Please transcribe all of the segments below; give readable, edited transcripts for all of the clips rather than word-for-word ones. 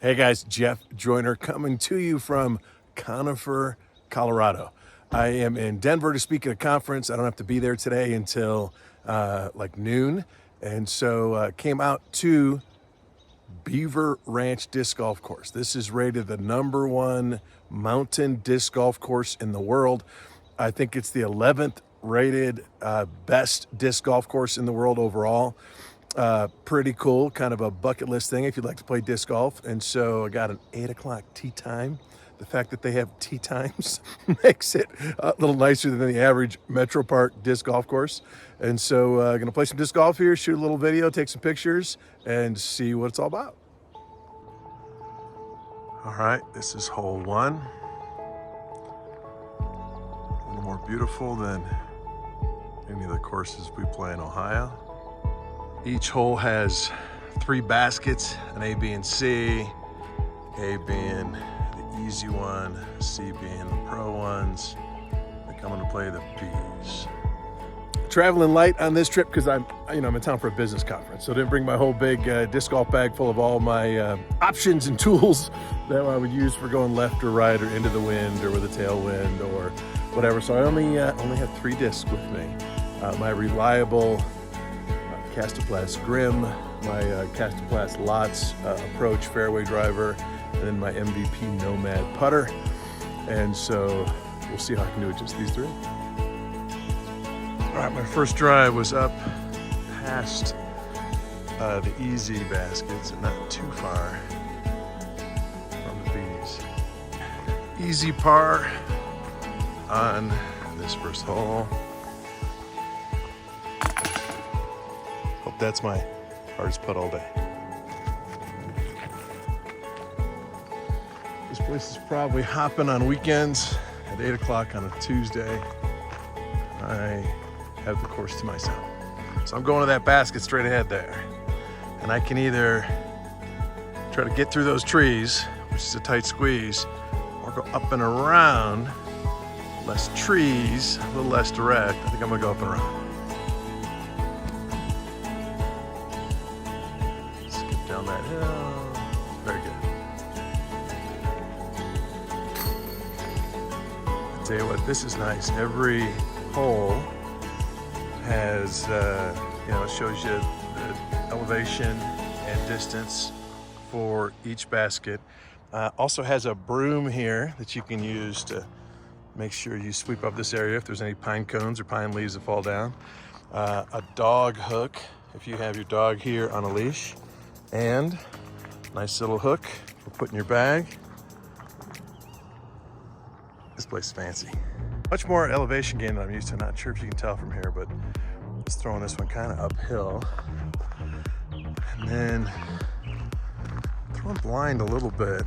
Hey guys, Jeff Joyner coming to you from Conifer, Colorado. I am in Denver to speak at a conference. I don't have to be there today until like noon. And so came out to Beaver Ranch Disc Golf Course. This is rated the #1 mountain disc golf course in the world. I think it's the 11th rated best disc golf course in the world overall. Pretty cool, kind of a bucket list thing if you'd like to play disc golf. And so I got an 8 o'clock tee time. The fact that they have tee times makes it a little nicer than the average Metro Park disc golf course. And so gonna play some disc golf here, shoot a little video, take some pictures, and see what it's all about. All right, this is hole 1. A little more beautiful than any of the courses we play in Ohio. Each hole has 3 baskets, an A, B, and C. A being the easy one, C being the pro ones. I think I'm gonna play the B's. Traveling light on this trip because I'm in town for a business conference, so I didn't bring my whole big disc golf bag full of all my options and tools that I would use for going left or right or into the wind or with a tailwind or whatever. So I only have 3 discs with me. My reliable Kastaplast Grim, my Kastaplast Lots Approach fairway driver, and then my MVP Nomad putter. And so we'll see how I can do it just these 3. All right, my first drive was up past the easy baskets and not too far from the B's. Easy par on this first hole. Hope that's my hardest putt all day. This place is probably hopping on weekends at 8 o'clock on a Tuesday. I have the course to myself. So I'm going to that basket straight ahead there. And I can either try to get through those trees, which is a tight squeeze, or go up and around, less trees, a little less direct. I think I'm gonna go up and around. Skip down that hill. Very good. I'll tell you what, this is nice. Every hole has, shows you the elevation and distance for each basket. Also has a broom here that you can use to make sure you sweep up this area if there's any pine cones or pine leaves that fall down. A dog hook if you have your dog here on a leash. And nice little hook for putting your bag. This place is fancy. Much more elevation gain than I'm used to. Not sure if you can tell from here, but just throwing this one kind of uphill. And then throwing blind a little bit.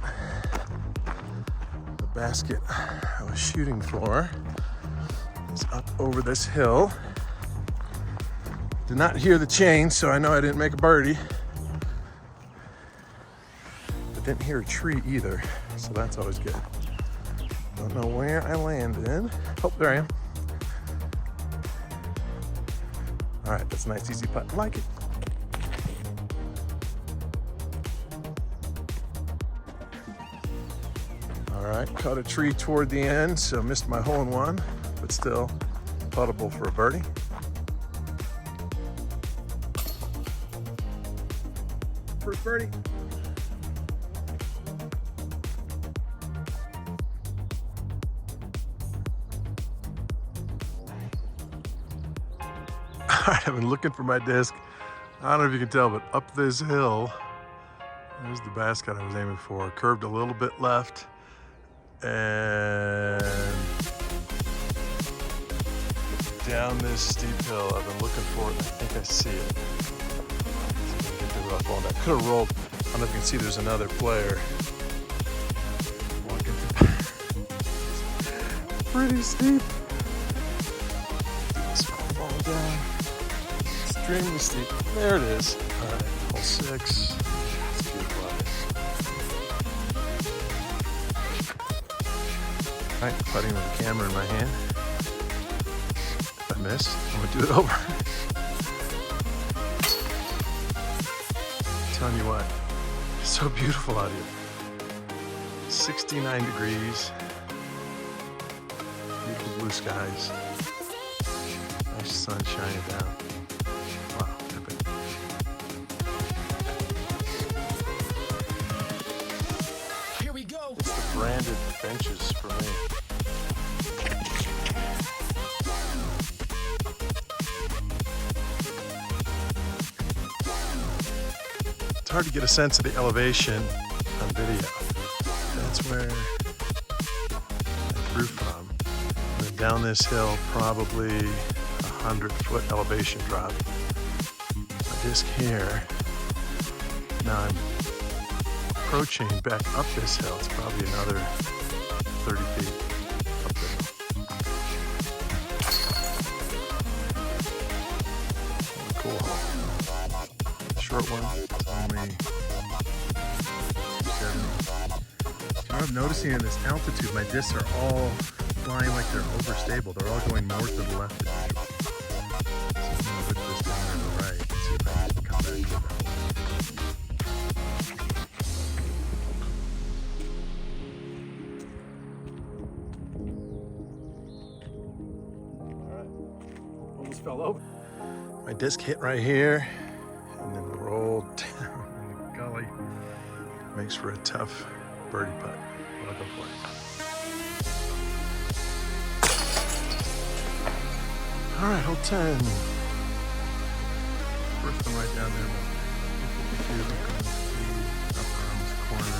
The basket I was shooting for is up over this hill. Did not hear the chain, so I know I didn't make a birdie. But didn't hear a tree either, so that's always good. Don't know where I landed. Oh, there I am. All right, that's a nice easy putt. I like it. All right, caught a tree toward the end, so missed my hole in one, but still puttable for a birdie. First birdie. All right, I've been looking for my disc. I don't know if you can tell, but up this hill, there's the basket I was aiming for. Curved a little bit left, and down this steep hill. I've been looking for it, and I think I see it. See if I can get the rough on that. Could have rolled. I don't know if you can see there's another player walking through. Pretty steep. Ball down. Extremely steep. There it is. All right, hole 6. That's beautiful. All right, putting with the camera in my hand. If I missed, I'm gonna do it over. Telling you what, it's so beautiful out here. 69 degrees. Beautiful blue skies. Nice sun shining down. Wow, epic. Here we go. It's the branded benches for me. It's hard to get a sense of the elevation on video. That's where I threw from. And down this hill, probably 100-foot elevation drop. My disc here. Now I'm approaching back up this hill. It's probably another 30 feet up the hill. Cool hole. Short one. It's only 270. What I'm noticing in this altitude, my discs are all flying like they're overstable. They're all going more to the left than usual. So I'm going to put this down to the right and see if I can come back to that. Alright. Almost fell over. My disc hit right here and then rolled down in the gully. Makes for a tough birdie putt. I'll go for it. All right, hole 10. First one right down there. 52 across the upper arms corner.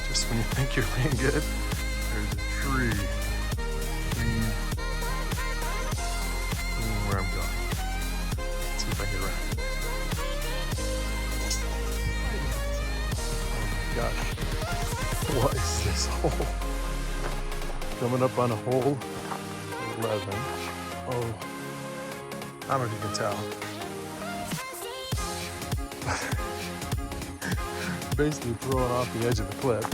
Just when you think you're laying good, there's a tree. Where I'm going. Let's see if I can get around. Oh my gosh. What is this hole? Coming up on a hole 11. Oh, I don't know if you can tell. Basically throwing off the edge of the cliff.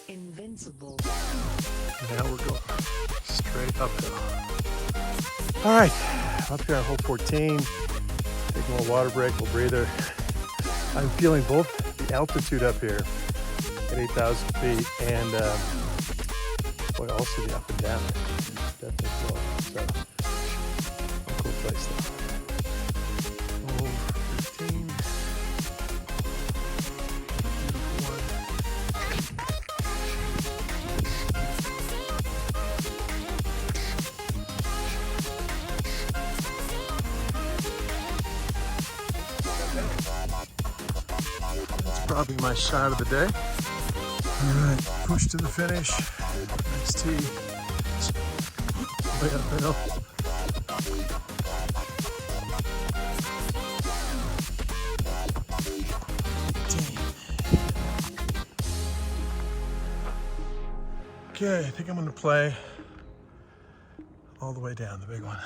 Invincible. Now we're going straight uphill. All right, up here on hole 14. Take more water break, we'll breather. I'm feeling both the altitude up here at 8,000 feet and boy, also the up and down. Definitely slow. So, a cool place though. Hole 15. Beautiful one. That's probably my shot of the day. All right, push to the finish. Next tee. Way uphill. Okay, I think I'm gonna play all the way down, the big one.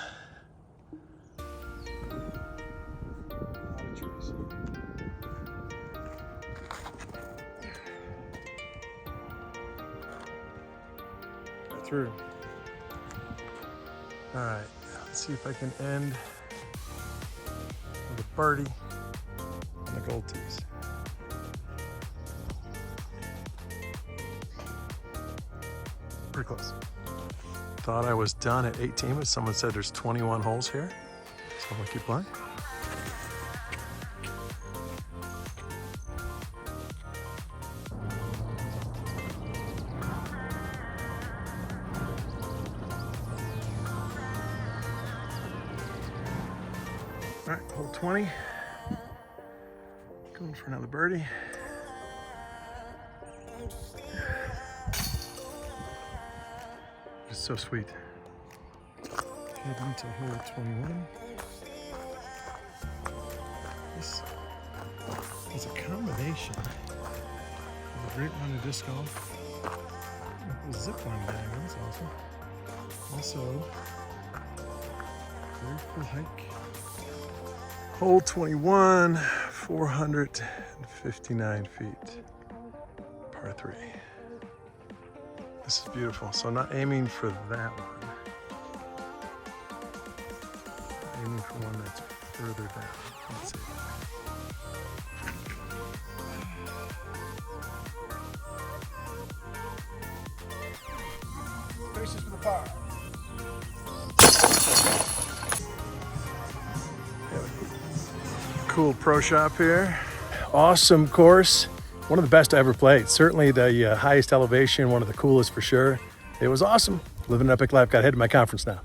Through. All right, let's see if I can end with a birdie on the gold tees. Pretty close. Thought I was done at 18, but someone said there's 21 holes here, so I'm gonna keep playing. All right, hole 20. Going for another birdie. It's so sweet. Heading to hole 21. This is a combination of a great round of disc golf, a zip line going, that's awesome. Also, very cool hike. Hole 21, 459 feet, par 3. This is beautiful. So not aiming for that one. Aiming for one that's further down. Let's see. Spaces for the fire. Cool pro shop here. Awesome course. One of the best I ever played. Certainly the highest elevation, one of the coolest for sure. It was awesome. Living an epic life. Got to head to my conference now.